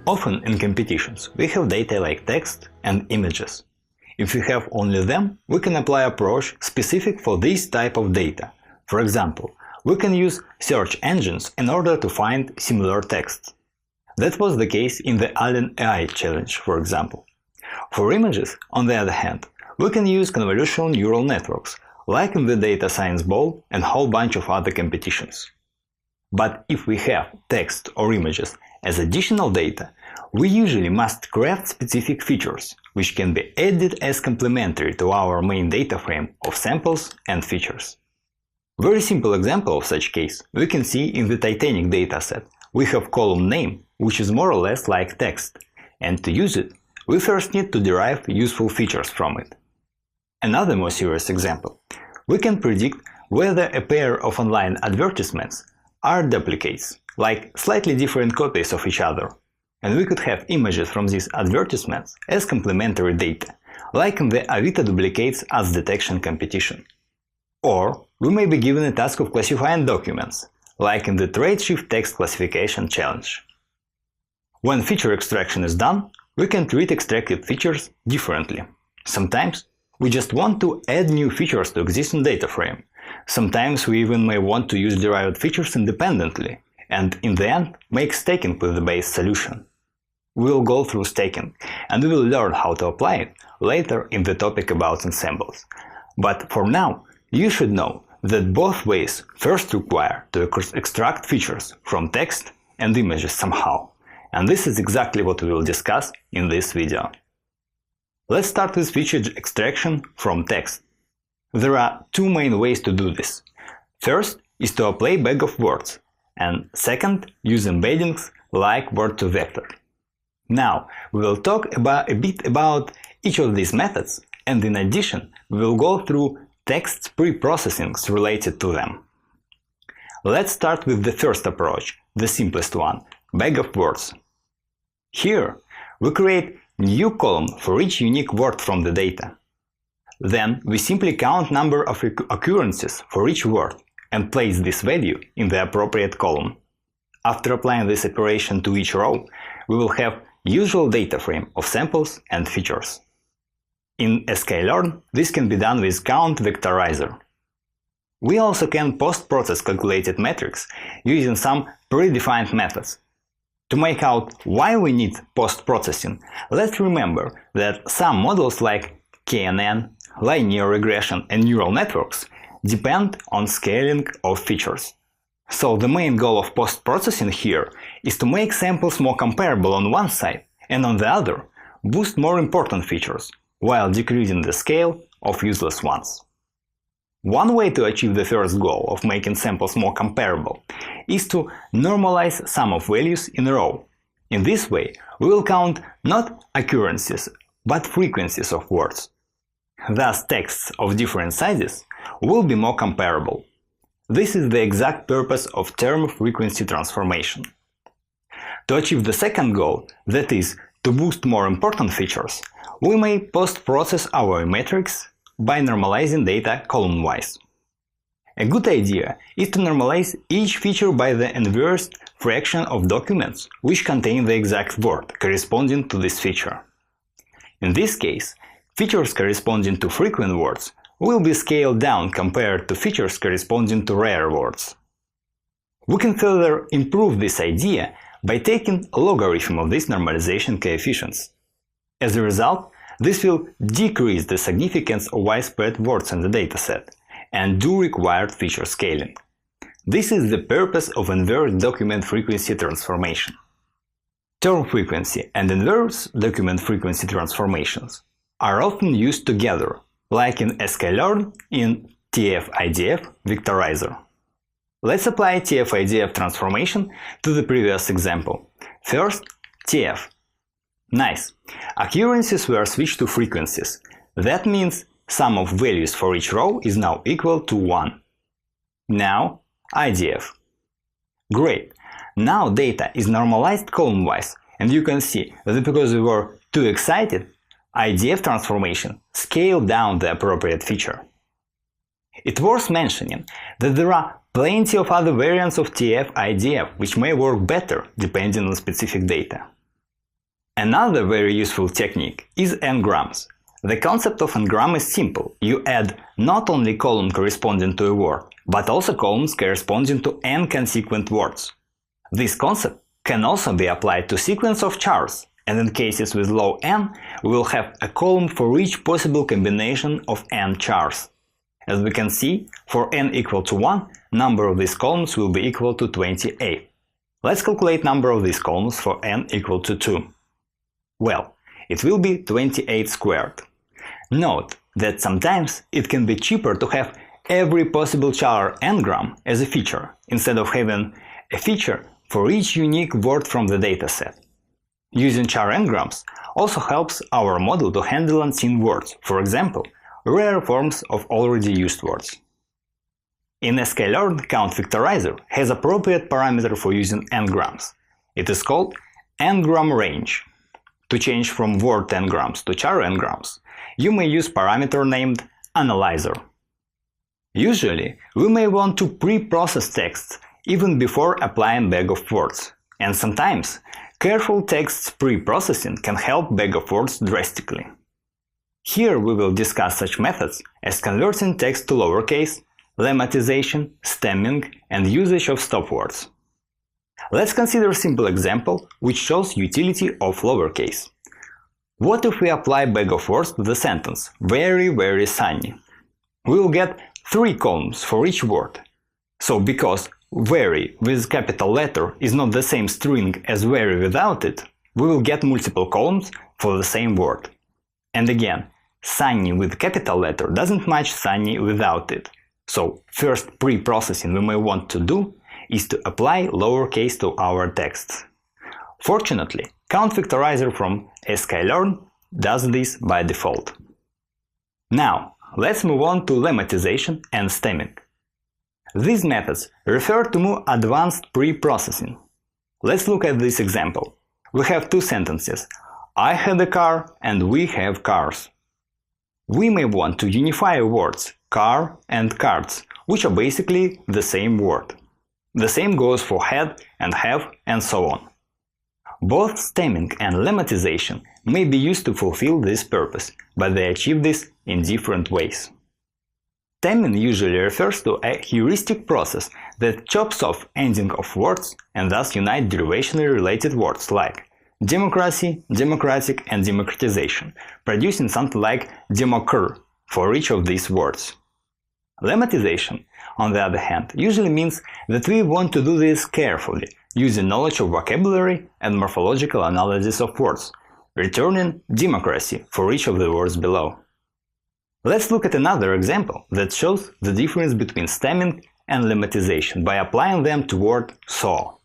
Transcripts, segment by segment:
Often in competitions we have data like text and images. If we have only them, we can apply an approach specific for this type of data. For example, we can use search engines in order to find similar texts. That was the case in the Allen AI challenge, for example. For images, on the other hand, we can use convolutional neural networks, like in the Data Science Bowl and a whole bunch of other competitions. But if we have text or images as additional data, we usually must craft specific features, which can be added as complementary to our main data frame of samples and features. Very simple example of such case we can see in the Titanic dataset. We have column name, which is more or less like text, and to use it, we first need to derive useful features from it. Another more serious example. We can predict whether a pair of online advertisements are duplicates, like slightly different copies of each other. And we could have images from these advertisements as complementary data, like in the Avito duplicates ads detection competition. Or we may be given a task of classifying documents, like in the Tradeshift text classification challenge. When feature extraction is done, we can treat extracted features differently. Sometimes we just want to add new features to existing data frame. Sometimes we even may want to use derived features independently, and in the end make staking with the base solution. We will go through staking, and we will learn how to apply it later in the topic about ensembles. But for now, you should know that both ways first require to extract features from text and images somehow, and this is exactly what we will discuss in this video. Let's start with feature extraction from text. There are two main ways to do this. First is to apply bag of words, and second, use embeddings like word2vector. Now, we will talk a bit about each of these methods, and in addition, we will go through text pre-processings related to them. Let's start with the first approach, the simplest one, bag of words. Here, we create new column for each unique word from the data. Then we simply count number of occurrences for each word and place this value in the appropriate column. After applying this operation to each row, we will have usual data frame of samples and features. In sklearn, this can be done with count vectorizer. We also can post-process calculated metrics using some predefined methods. To make out why we need post-processing, let's remember that some models like KNN, linear regression and neural networks depend on scaling of features. So the main goal of post-processing here is to make samples more comparable on one side and on the other boost more important features, while decreasing the scale of useless ones. One way to achieve the first goal of making samples more comparable is to normalize sum of values in a row. In this way, we will count not occurrences, but frequencies of words. Thus, texts of different sizes will be more comparable. This is the exact purpose of term frequency transformation. To achieve the second goal, that is, to boost more important features, we may post-process our metrics by normalizing data column-wise. A good idea is to normalize each feature by the inverse fraction of documents which contain the exact word corresponding to this feature. In this case, features corresponding to frequent words will be scaled down compared to features corresponding to rare words. We can further improve this idea by taking a logarithm of these normalization coefficients. As a result, this will decrease the significance of widespread words in the dataset and do required feature scaling. This is the purpose of inverse document frequency transformation. Term frequency and inverse document frequency transformations are often used together, like in sklearn in TF-IDF vectorizer. Let's apply TF-IDF transformation to the previous example. First, TF. Nice! Occurrences were switched to frequencies. That means sum of values for each row is now equal to 1. Now, IDF. Great! Now data is normalized column-wise, and you can see that because we were too excited, IDF transformation scaled down the appropriate feature. It's worth mentioning that there are plenty of other variants of TF-IDF which may work better depending on specific data. Another very useful technique is n-grams. The concept of n-gram is simple. You add not only column corresponding to a word, but also columns corresponding to n consequent words. This concept can also be applied to sequence of chars, and in cases with low n, we will have a column for each possible combination of n chars. As we can see, for n equal to 1, number of these columns will be equal to 28. Let's calculate number of these columns for n equal to 2. Well, it will be 28 squared. Note that sometimes it can be cheaper to have every possible char n-gram as a feature, instead of having a feature for each unique word from the dataset. Using char n-grams also helps our model to handle unseen words, for example, rare forms of already used words. In sklearn, count vectorizer has appropriate parameter for using n-grams. It is called n-gram range. To change from word n-grams to char n-grams, you may use parameter named analyzer. Usually, we may want to pre-process texts even before applying bag of words, and sometimes careful text pre-processing can help bag of words drastically. Here we will discuss such methods as converting text to lowercase, lemmatization, stemming, and usage of stop words. Let's consider a simple example which shows utility of lowercase. What if we apply bag of words to the sentence very, very sunny? We will get 3 columns for each word. So because very with capital letter is not the same string as very without it, we will get multiple columns for the same word. And again, sunny with capital letter doesn't match sunny without it. So first pre-processing we may want to do is to apply lowercase to our text. Fortunately, count vectorizer from sklearn does this by default. Now, let's move on to lemmatization and stemming. These methods refer to more advanced pre-processing. Let's look at this example. We have 2 sentences. I had a car and we have cars. We may want to unify words car and cards, which are basically the same word. The same goes for had and have and so on. Both stemming and lemmatization may be used to fulfill this purpose, but they achieve this in different ways. Stemming usually refers to a heuristic process that chops off ending of words and thus unite derivationally related words like democracy, democratic, and democratization, producing something like democr for each of these words. Lemmatization, on the other hand, usually means that we want to do this carefully, using knowledge of vocabulary and morphological analysis of words, returning democracy for each of the words below. Let's look at another example that shows the difference between stemming and lemmatization by applying them to word saw.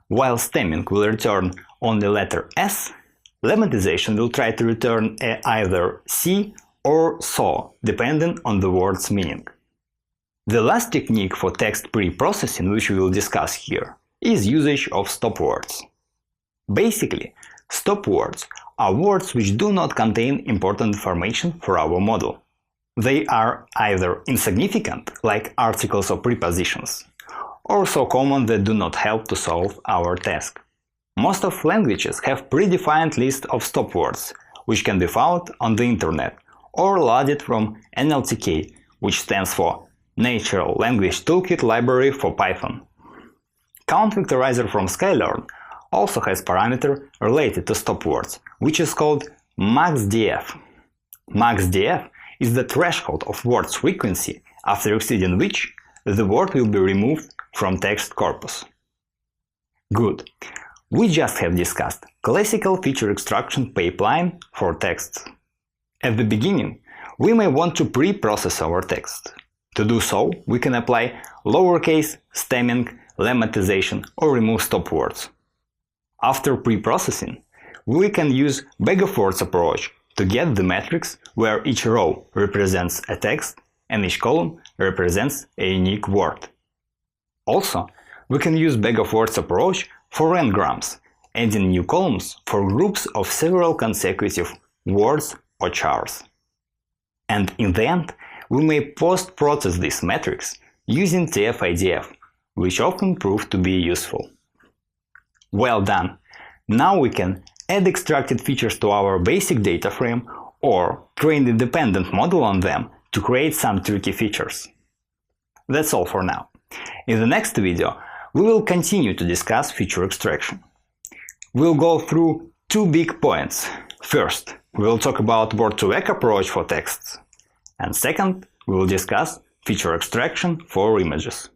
While stemming will return only letter S, lemmatization will try to return either C or saw, depending on the word's meaning. The last technique for text pre-processing, which we will discuss here, is usage of stop words. Basically, stop words are words which do not contain important information for our model. They are either insignificant, like articles or prepositions, or so common that do not help to solve our task. Most of languages have predefined list of stop words, which can be found on the internet, or loaded from NLTK, which stands for Natural Language Toolkit Library for Python. Count vectorizer from sklearn also has parameter related to stop words, which is called maxdf. Maxdf is the threshold of word's frequency after exceeding which the word will be removed from text corpus. Good. We just have discussed classical feature extraction pipeline for text. At the beginning, we may want to pre-process our text. To do so, we can apply lowercase, stemming, lemmatization, or remove stop words. After pre-processing, we can use bag of words approach to get the matrix where each row represents a text and each column represents a unique word. Also, we can use bag of words approach for n-grams, adding new columns for groups of several consecutive words or chars. And in the end, we may post-process this matrix using TF-IDF, which often prove to be useful. Well done! Now we can add extracted features to our basic data frame, or train the dependent model on them to create some tricky features. That's all for now. In the next video, we will continue to discuss feature extraction. We'll go through two big points. First, we will talk about word-to-vec approach for texts. And second, we will discuss feature extraction for images.